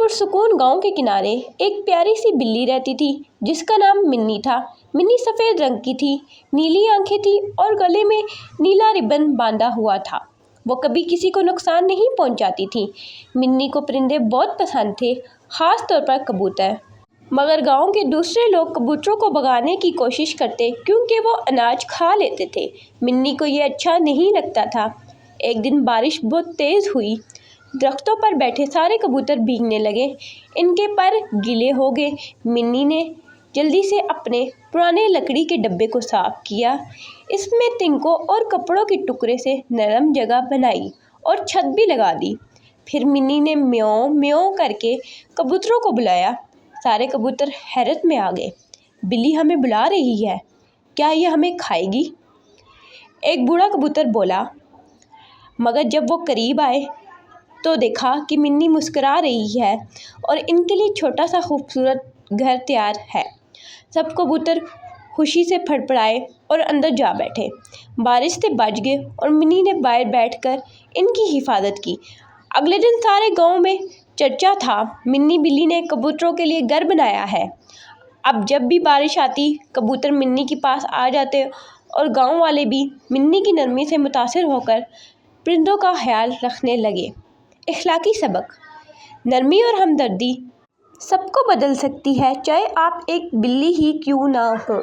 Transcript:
पुरसुकून गांव के किनारे एक प्यारी सी बिल्ली रहती थी जिसका नाम मिन्नी था। मिन्नी सफ़ेद रंग की थी, नीली आंखें थी और गले में नीला रिबन बांधा हुआ था। वो कभी किसी को नुकसान नहीं पहुंचाती थी। मिन्नी को परिंदे बहुत पसंद थे, खास तौर पर कबूतर। मगर गांव के दूसरे लोग कबूतरों को भगाने की कोशिश करते क्योंकि वो अनाज खा लेते थे। मिन्नी को ये अच्छा नहीं लगता था। एक दिन बारिश बहुत तेज़ हुई। दरख्तों पर बैठे सारे कबूतर भीगने लगे, इनके पर गीले हो गए। मिन्नी ने जल्दी से अपने पुराने लकड़ी के डब्बे को साफ किया, इसमें तिनकों और कपड़ों के टुकड़े से नरम जगह बनाई और छत भी लगा दी। फिर मिन्नी ने म्याऊं म्याऊं करके कबूतरों को बुलाया। सारे कबूतर हैरत में आ गए। बिल्ली हमें बुला रही है, क्या ये हमें खाएगी? एक बूढ़ा कबूतर बोला। मगर जब वो करीब आए तो देखा कि मिन्नी मुस्कुरा रही है और इनके लिए छोटा सा खूबसूरत घर तैयार है। सब कबूतर खुशी से फड़फड़ाए और अंदर जा बैठे। बारिश से बच गए और मिन्नी ने बाहर बैठकर इनकी हिफाजत की। अगले दिन सारे गांव में चर्चा था, मिन्नी बिल्ली ने कबूतरों के लिए घर बनाया है। अब जब भी बारिश आती, कबूतर मिन्नी के पास आ जाते और गांव वाले भी मिन्नी की नरमी से मुतासिर होकर परिंदों का ख्याल रखने लगे। इखलाकी सबक: नरमी और हमदर्दी सबको बदल सकती है, चाहे आप एक बिल्ली ही क्यों ना हो।